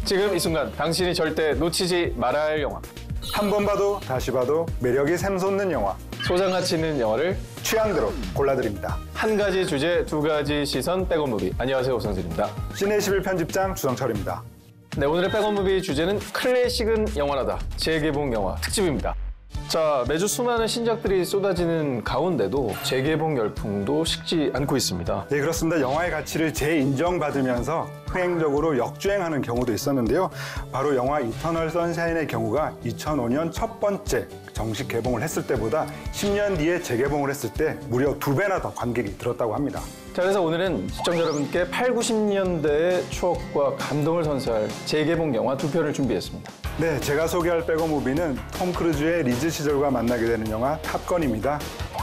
지금 이 순간 당신이 절대 놓치지 말아야 할 영화. 한 번 봐도 다시 봐도 매력이 샘솟는 영화. 소장가치 있는 영화를 취향대로 골라드립니다. 한 가지 주제, 두 가지 시선, 백업 무비. 안녕하세요, 오성진입니다. 시네21 편집장 주성철입니다. 네, 오늘의 백업 무비 주제는 클래식은 영원하다. 재개봉 영화 특집입니다. 자, 매주 수많은 신작들이 쏟아지는 가운데도 재개봉 열풍도 식지 않고 있습니다. 네, 그렇습니다. 영화의 가치를 재인정받으면서 흥행적으로 역주행하는 경우도 있었는데요. 바로 영화 이터널 선샤인의 경우가 2005년 첫 번째 정식 개봉을 했을 때보다 10년 뒤에 재개봉을 했을 때 무려 2배나 더 관객이 들었다고 합니다. 자, 그래서 오늘은 시청자 여러분께 8, 90년대의 추억과 감동을 선사할 재개봉 영화 2편을 준비했습니다. 네, 제가 소개할 백업 무비는 톰 크루즈의 리즈 시절과 만나게 되는 영화 탑건입니다.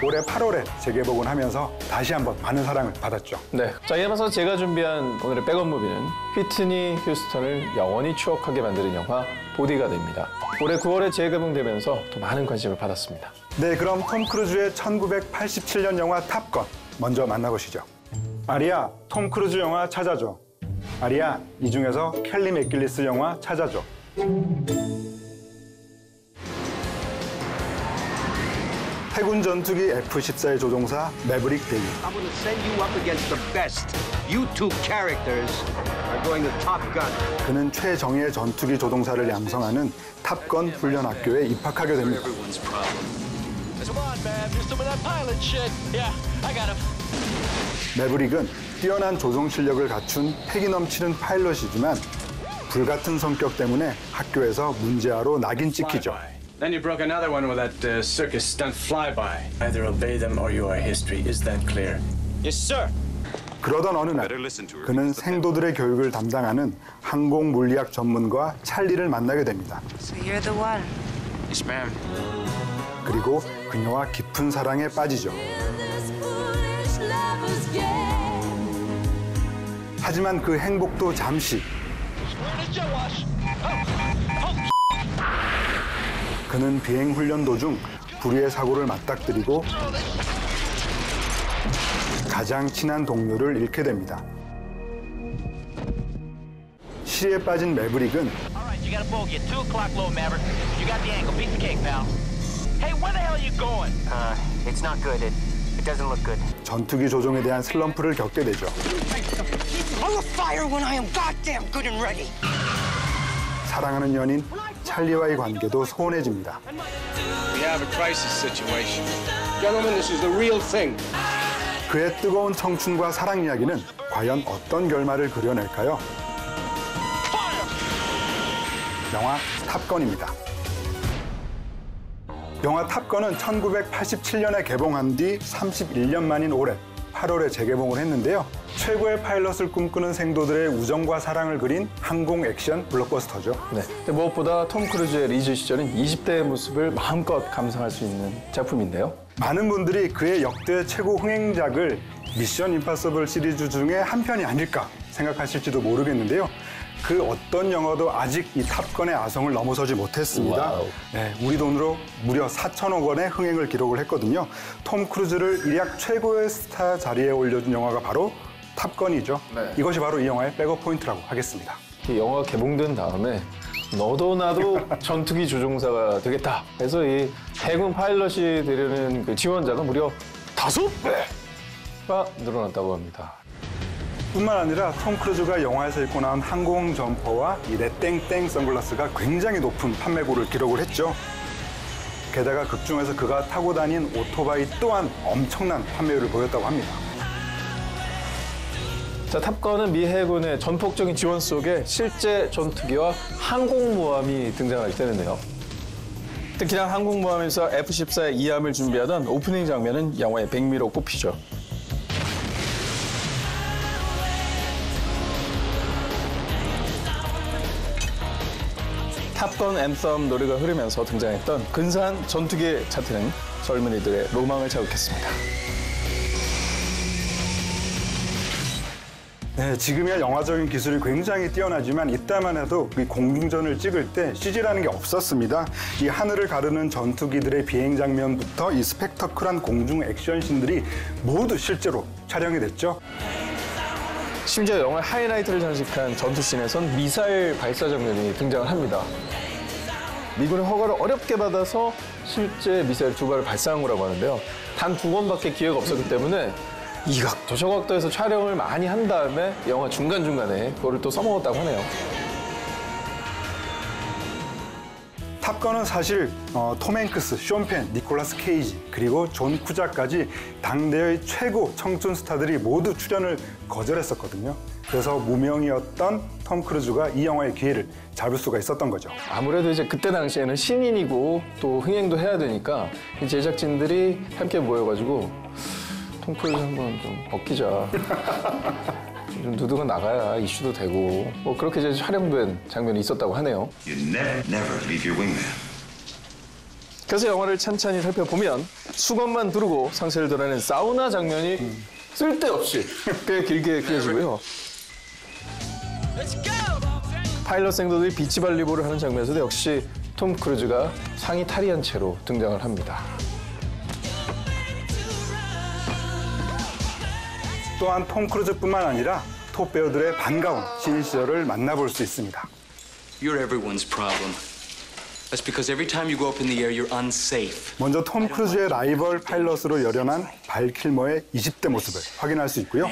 올해 8월에 재개봉을 하면서 다시 한번 많은 사랑을 받았죠. 네, 자, 이에 맞서 제가 준비한 오늘의 백업 무비는 휘트니 휴스턴을 영원히 추억하게 만드는 영화 보디가드입니다. 올해 9월에 재개봉되면서 더 많은 관심을 받았습니다. 네, 그럼 톰 크루즈의 1987년 영화 탑건 먼저 만나보시죠. 아리야, 톰 크루즈 영화 찾아줘. 아리야, 이 중에서 켈리 맥길리스 영화 찾아줘. 해군 전투기 F-14의 조종사 매브릭 데이. I'm going to send you up against the best. You two characters are going to Top Gun. 그는 최정예 전투기 조종사를 양성하는 탑건 훈련 학교에 입학하게 됩니다. 매브릭은 뛰어난 조종 실력을 갖춘 패기 넘치는 파일럿이지만 불같은 성격 때문에 학교에서 문제아로 낙인 찍히죠. Then you broke another one with that circus stunt flyby. Either obey them or you are history. Is that clear? Yes, sir. 그러던 어느 날 그는 생도들의 교육을 담당하는 항공 물리학 전문가 찰리를 만나게 됩니다. So you're the one. Yes, ma'am. 그리고 그녀와 깊은 사랑에 빠지죠. 하지만 그 행복도 잠시. 그는 비행 훈련 도중 불의의 사고를 맞닥뜨리고 가장 친한 동료를 잃게 됩니다. 시리에 빠진 매브릭은 전투기 조종에 대한 슬럼프를 겪게 되죠. 사랑하는 연인 찰리와의 관계도 소원해집니다. We have a crisis situation. Gentlemen, this is the real thing. 그의 뜨거운 청춘과 사랑 이야기는 과연 어떤 결말을 그려낼까요? 영화 탑건입니다. 영화 탑건은 1987년에 개봉한 뒤 31년 만인 올해 8월에 재개봉을 했는데요. 최고의 파일럿을 꿈꾸는 생도들의 우정과 사랑을 그린 항공 액션 블록버스터죠. 네, 근데 무엇보다 톰 크루즈의 리즈 시절인 20대의 모습을 마음껏 감상할 수 있는 작품인데요. 많은 분들이 그의 역대 최고 흥행작을 미션 임파서블 시리즈 중에 한 편이 아닐까 생각하실지도 모르겠는데요. 그 어떤 영화도 아직 이 탑건의 아성을 넘어서지 못했습니다. 네, 우리 돈으로 무려 4천억 원의 흥행을 기록을 했거든요. 톰 크루즈를 일약 최고의 스타 자리에 올려준 영화가 바로 탑건이죠. 네. 이것이 바로 이 영화의 백업 포인트라고 하겠습니다. 이 영화가 개봉된 다음에 너도 나도 전투기 조종사가 되겠다 해서 이 해군 파일럿이 되려는 그 지원자가 무려 5배가 늘어났다고 합니다. 뿐만 아니라 톰 크루즈가 영화에서 입고 나온 항공 점퍼와 이 레땡땡 선글라스가 굉장히 높은 판매고를 기록을 했죠. 게다가 극중에서 그가 타고 다닌 오토바이 또한 엄청난 판매율을 보였다고 합니다. 자, 탑건은 미 해군의 전폭적인 지원 속에 실제 전투기와 항공모함이 등장하게 되는데요. 특히나 항공모함에서 F-14의 이함을 준비하던 오프닝 장면은 영화의 백미로 꼽히죠. 탑건 앤썸 노래가 흐르면서 등장했던 근사한 전투기의 자태는 젊은이들의 로망을 자극했습니다. 네, 지금이야 영화적인 기술이 굉장히 뛰어나지만 이때만 해도 이 공중전을 찍을 때 CG라는 게 없었습니다. 이 하늘을 가르는 전투기들의 비행 장면부터 이 스펙터클한 공중 액션씬들이 모두 실제로 촬영이 됐죠. 심지어 영화의 하이라이트를 장식한 전투씬에선 미사일 발사 장면이 등장을 합니다. 미군의 허가를 어렵게 받아서 실제 미사일 2발을 발사한 거라고 하는데요. 단 2번밖에 기회가 없었기 때문에 이 각도 저 각도에서 촬영을 많이 한 다음에 영화 중간중간에 그거를 또 써먹었다고 하네요. 탑건은 사실 톰 행크스, 숀 펜, 니콜라스 케이지 그리고 존 쿠자까지 당대의 최고 청춘 스타들이 모두 출연을 거절했었거든요. 그래서 무명이었던 톰 크루즈가 이 영화의 기회를 잡을 수가 있었던 거죠. 아무래도 이제 그때 당시에는 신인이고 또 흥행도 해야 되니까 이 제작진들이 함께 모여가지고 톰 크루즈 한번 좀 벗기자. 좀 누드가 나가야 이슈도 되고 뭐 그렇게 이제 촬영된 장면이 있었다고 하네요. You never leave your wingman. 그래서 영화를 찬찬히 살펴보면 수건만 두르고 상세를 드러내는 사우나 장면이 쓸데없이 꽤 길게 그려지고요. 파일럿 생도들이 비치 발리볼을 하는 장면에서도 역시 톰 크루즈가 상의 탈의한 채로 등장을 합니다. 또한 톰 크루즈뿐만 아니라 톱 배우들의 반가운 신인 시절을 만나볼 수 있습니다. You're everyone's problem. That's because every time you go up in the air, you're unsafe. 먼저 톰 크루즈의 라이벌 파일럿으로 열연한 발 킬머의 20대 모습을 확인할 수 있고요.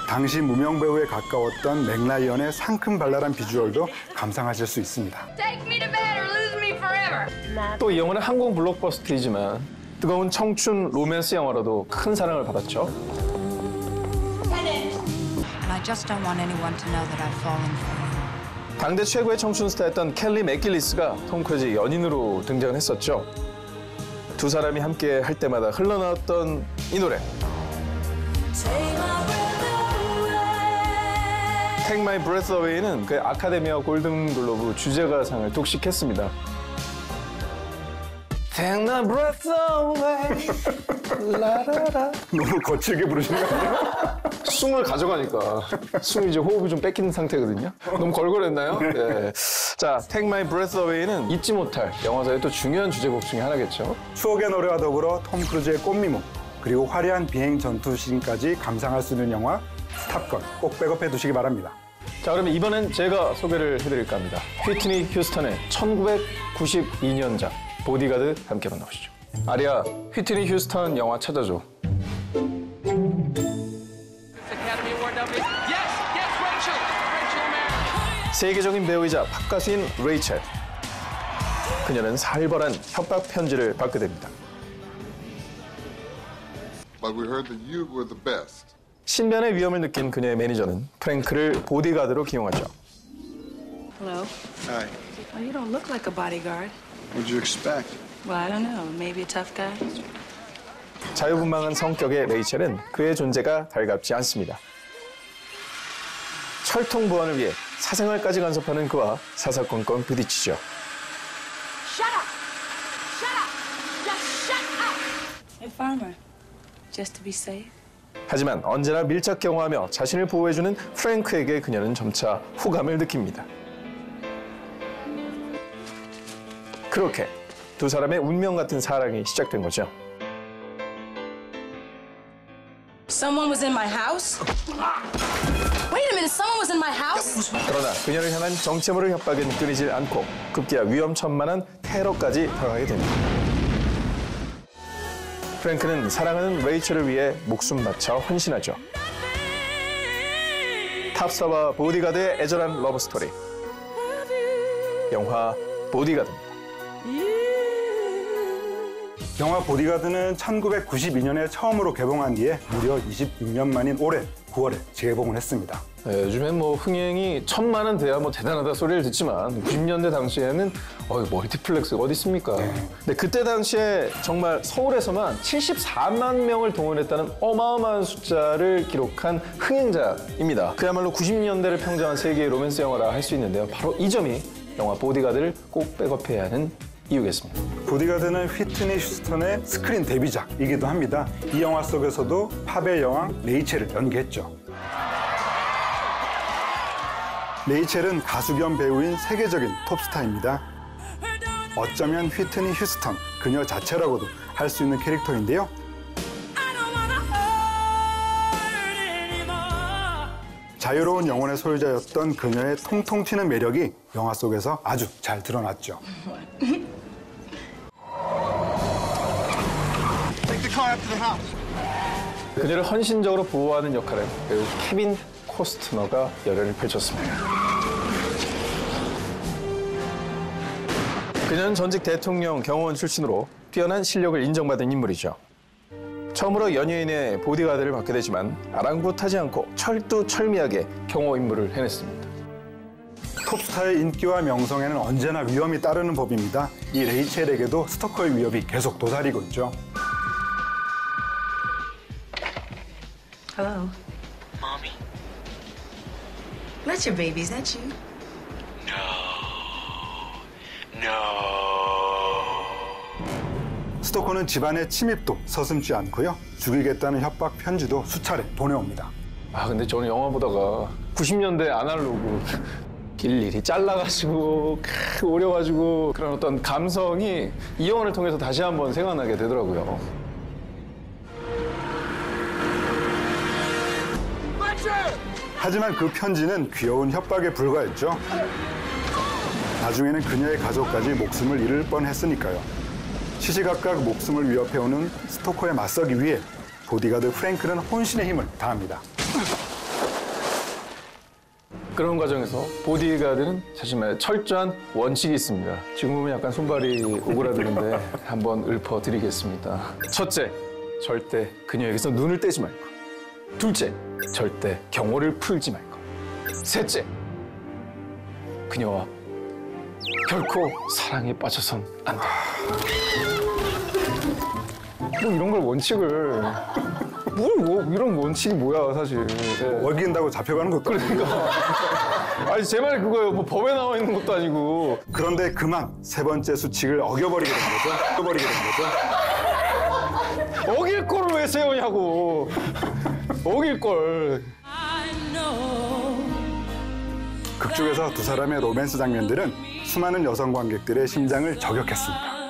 당시 무명 배우에 가까웠던 맥라이언의 상큼발랄한 비주얼도 감상하실 수 있습니다. Take me to bed or lose me forever. 또 이 영화는 한국 블록버스터이지만 뜨거운 청춘 로맨스 영화로도 큰 사랑을 받았죠. I just don't want anyone to know that I've fallen for you. 당대 최고의 청춘 스타였던 켈리 맥길리스가 톰 크루즈의 연인으로 등장을 했었죠. 두 사람이 함께 할 때마다 흘러나왔던 이 노래. Take My Breath Away는 그 아카데미와 골든글로브 주제가상을 독식했습니다. Take my breath away. 라라라. 너무 거칠게 부르시는 거 아니에요? 숨을 가져가니까 숨이 이제 호흡이 좀 뺏긴 상태거든요. 너무 걸걸했나요? 네. 자, Take My Breath Away는 잊지 못할 영화사의 또 중요한 주제곡 중에 하나겠죠. 추억의 노래와 더불어 톰 크루즈의 꽃미모 그리고 화려한 비행 전투씬까지 감상할 수 있는 영화 탑건 꼭 백업해 두시기 바랍니다. 자, 그러면 이번엔 제가 소개를 해드릴까 합니다. 휘트니 휴스턴의 1992년작 보디가드 함께 만나보시죠. 아리야, 휘트니 휴스턴 영화 찾아줘. 세계적인 배우이자 팝가수인 레이첼. 그녀는 살벌한 협박 편지를 받게 됩니다. But we heard that you were the best. 신변의 위험을 느낀 그녀의 매니저는 프랭크를 보디가드로 기용하죠. Hello. Hi. Well, you don't look like a bodyguard. What'd you expect? Well, I don't know. Maybe a tough guy. 자유분방한 성격의 레이첼은 그의 존재가 달갑지 않습니다. 철통 보안을 위해 사생활까지 간섭하는 그와 사사건건 부딪히죠. Shut up! Shut up! Just shut up! Hey, farmer. Just to be safe. 하지만 언제나 밀착 경호하며 자신을 보호해주는 프랭크에게 그녀는 점차 호감을 느낍니다. 그렇게 두 사람의 운명 같은 사랑이 시작된 거죠. Someone was in my house? Wait a minute, someone was in my house? 그러나 그녀를 향한 정체모를 협박은 끊이질 않고 급기야 위험천만한 테러까지 당하게 됩니다. 프랭크는 사랑하는 레이첼을 위해 목숨 바쳐 헌신하죠. 탑스타와 보디가드의 애절한 러브스토리. 영화 보디가드입니다. 영화 보디가드는 1992년에 처음으로 개봉한 뒤에 무려 26년 만인 올해 9월에 재개봉을 했습니다. 네, 요즘엔 뭐 흥행이 1000만은 돼야 뭐 대단하다 소리를 듣지만 90년대 당시에는 멀티플렉스가 어디 있습니까? 근데 그때 당시에 정말 서울에서만 74만 명을 동원했다는 어마어마한 숫자를 기록한 흥행작입니다. 그야말로 90년대를 평정한 세계의 로맨스 영화라 할 수 있는데요. 바로 이 점이 영화 보디가드를 꼭 백업해야 하는 이유겠습니다. 보디가드는 휘트니 휴스턴의 스크린 데뷔작이기도 합니다. 이 영화 속에서도 팝의 여왕 레이첼을 연기했죠. 레이첼은 가수 겸 배우인 세계적인 톱스타입니다. 어쩌면 휘트니 휴스턴, 그녀 자체라고도 할 수 있는 캐릭터인데요. 자유로운 영혼의 소유자였던 그녀의 통통 튀는 매력이 영화 속에서 아주 잘 드러났죠. 그녀를 헌신적으로 보호하는 역할을 배우 케빈 코스트너가 열연을 펼쳤습니다. 그녀는 전직 대통령 경호원 출신으로 뛰어난 실력을 인정받은 인물이죠. 처음으로 연예인의 보디가드를 맡게 되지만 아랑곳하지 않고 철두철미하게 경호 임무를 해냈습니다. 톱스타의 인기와 명성에는 언제나 위험이 따르는 법입니다. 이 레이첼에게도 스토커의 위협이 계속 도사리고 있죠. Hello. Mommy. That's your baby, is that you? No. 스토커는 집안의 침입도 서슴지 않고요. 죽이겠다는 협박 편지도 수차례 보내옵니다. 아 근데 저는 영화 보다가 90년대 아날로그 일일이 잘라가지고 오려가지고 그런 어떤 감성이 이 영화를 통해서 다시 한번 생각나게 되더라고요. 하지만 그 편지는 귀여운 협박에 불과했죠. 나중에는 그녀의 가족까지 목숨을 잃을 뻔했으니까요. 시시각각 목숨을 위협해오는 스토커에 맞서기 위해 보디가드 프랭크는 혼신의 힘을 다합니다. 그런 과정에서 보디가드는 사실 말해 철저한 원칙이 있습니다. 지금 보면 약간 손발이 오그라드는데 한번 읊어드리겠습니다. 첫째, 절대 그녀에게서 눈을 떼지 말고. 둘째, 절대 경호를 풀지 말고. 셋째, 그녀와 결코 사랑에 빠져선 안 돼. 뭐 이런 걸 원칙을 뭐 이런 원칙이 뭐야 사실. 네. 어긴다고 잡혀가는 것도 아니고. 아니 제 말 그거예요. 뭐 법에 나와 있는 것도 아니고. 그런데 그만 세 번째 수칙을 어겨버리게 된 거죠. 어길 거를 왜 세우냐고. 어길 걸. 극 중에서 두 사람의 로맨스 장면들은 수많은 여성 관객들의 심장을 저격했습니다.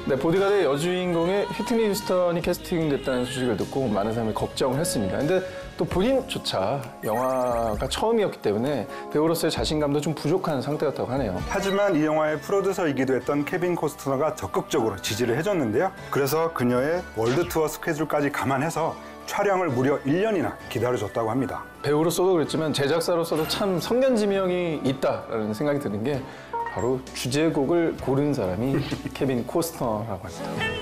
네, 보디가드의 여주인공의 휘트니 휴스턴이 캐스팅됐다는 소식을 듣고 많은 사람이 걱정을 했습니다. 근데 또 본인조차 영화가 처음이었기 때문에 배우로서의 자신감도 좀 부족한 상태 같다고 하네요. 하지만 이 영화의 프로듀서이기도 했던 케빈 코스트너가 적극적으로 지지를 해줬는데요. 그래서 그녀의 월드 투어 스케줄까지 감안해서 촬영을 무려 1년이나 기다려줬다고 합니다. 배우로서도 그랬지만 제작사로서도 참 성견지명이 있다라는 생각이 드는 게 바로 주제곡을 고른 사람이 케빈 코스트너라고 합니다.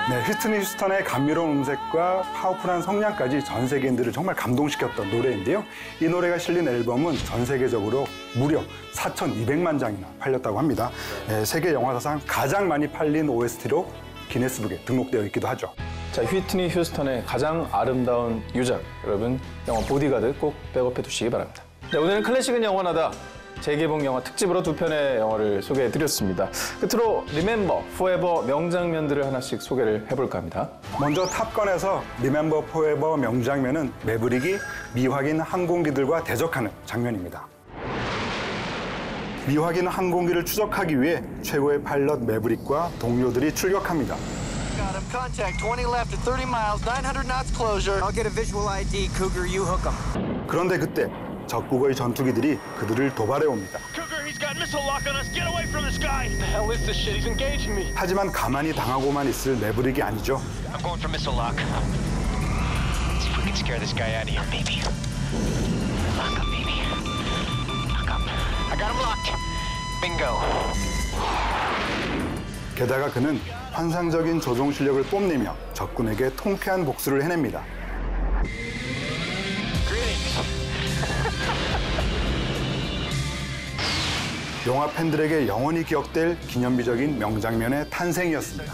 네, 휘트니 휴스턴의 감미로운 음색과 파워풀한 성량까지 전 세계인들을 정말 감동시켰던 노래인데요. 이 노래가 실린 앨범은 전 세계적으로 무려 4,200만 장이나 팔렸다고 합니다. 네, 세계 영화사상 가장 많이 팔린 OST로 기네스북에 등록되어 있기도 하죠. 자, 휘트니 휴스턴의 가장 아름다운 유작, 여러분 영화 보디가드 꼭 백업해 두시기 바랍니다. 네, 오늘은 클래식은 영원하다 재개봉 영화 특집으로 두 편의 영화를 소개해드렸습니다. 끝으로 리멤버, 포에버 명장면들을 하나씩 소개를 해볼까 합니다. 먼저 탑건에서 리멤버 포에버 명장면은 매브릭이 미확인 항공기들과 대적하는 장면입니다. 미확인 항공기를 추적하기 위해 최고의 파일럿 매브릭과 동료들이 출격합니다. Got him. Contact 20 left at 30 miles, 900 knots closure. I'll get a visual ID, Cougar. You hook him. 그런데 그때 적국의 전투기들이 그들을 도발해 옵니다. Cougar, he's got missile lock on us. Get away from this guy. The hell is this shit? He's engaging me. 하지만 가만히 당하고만 있을 매브릭이 아니죠. I'm going for missile lock. Let's see if we can scare this guy out of here, baby. Lock up, baby. Lock up. I got him locked. Bingo. 게다가 그는 환상적인 조종 실력을 뽐내며 적군에게 통쾌한 복수를 해냅니다. 영화 팬들에게 영원히 기억될 기념비적인 명장면의 탄생이었습니다.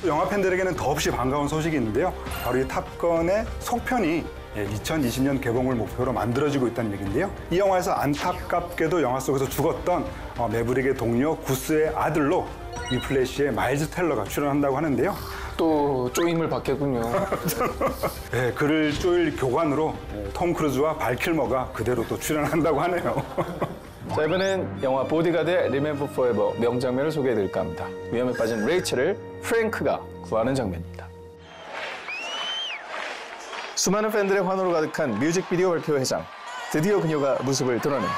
영화 팬들에게는 더없이 반가운 소식이 있는데요. 바로 이 탑건의 속편이 2020년 개봉을 목표로 만들어지고 있다는 얘기인데요. 이 영화에서 안타깝게도 영화 속에서 죽었던 매브릭의 동료 구스의 아들로 위플래시의 마일즈 텔러가 출연한다고 하는데요. 또 쪼임을 받겠군요. 네, 그를 쪼일 교관으로 톰 크루즈와 발 킬머가 그대로 또 출연한다고 하네요. 자, 이번엔 영화 보디가드의 Remember Forever 명장면을 소개해드릴까 합니다. 위험에 빠진 레이첼을 프랭크가 구하는 장면입니다. 수많은 팬들의 환호로 가득한 뮤직비디오 발표 회장. 드디어 그녀가 모습을 드러냅니다.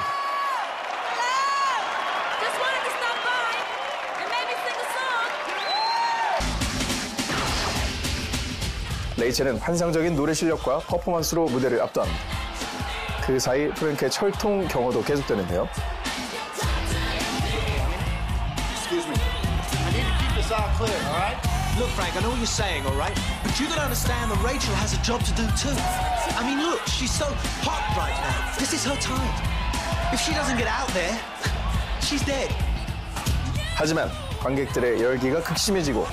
레이첼은 환상적인 노래 실력과 퍼포먼스로 무대를 압도합니다. 그 사이 프랭크의 철통 경호도 계속되는데요. Excuse me. I need to keep this all clear, all right? Look, Frank, I know what you're saying, all right? But you gotta understand that Rachel has a job to do too. I mean, look, she's so hot right now. This is her time. If she doesn't get out there, she's dead. 하지만 관객들의 열기가 극심해지고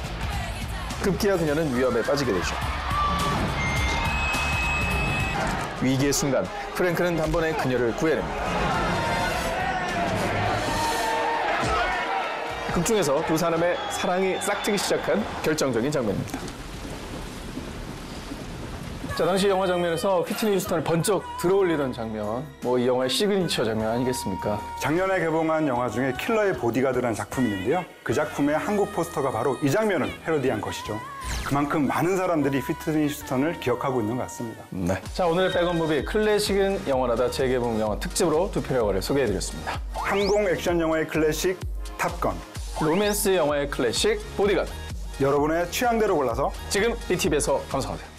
급기야 그녀는 위험에 빠지게 되죠. 위기의 순간 프랭크는 단번에 그녀를 구해냅니다. 극중에서 두 사람의 사랑이 싹트기 시작한 결정적인 장면입니다. 자, 당시 영화 장면에서 휘트니 휴스턴을 번쩍 들어올리던 장면, 이 영화의 시그니처 장면 아니겠습니까? 작년에 개봉한 영화 중에 킬러의 보디가드라는 작품이 있는데요. 그 작품의 한국 포스터가 바로 이 장면을 패러디한 것이죠. 그만큼 많은 사람들이 휘트니 휴스턴을 기억하고 있는 것 같습니다. 네. 자, 오늘의 백원무비 클래식은 영원하다 재개봉 영화 특집으로 두 편의 영화를 소개해드렸습니다. 항공 액션 영화의 클래식 탑건, 로맨스 영화의 클래식 보디가드. 여러분의 취향대로 골라서 지금 BTV에서 감상하세요.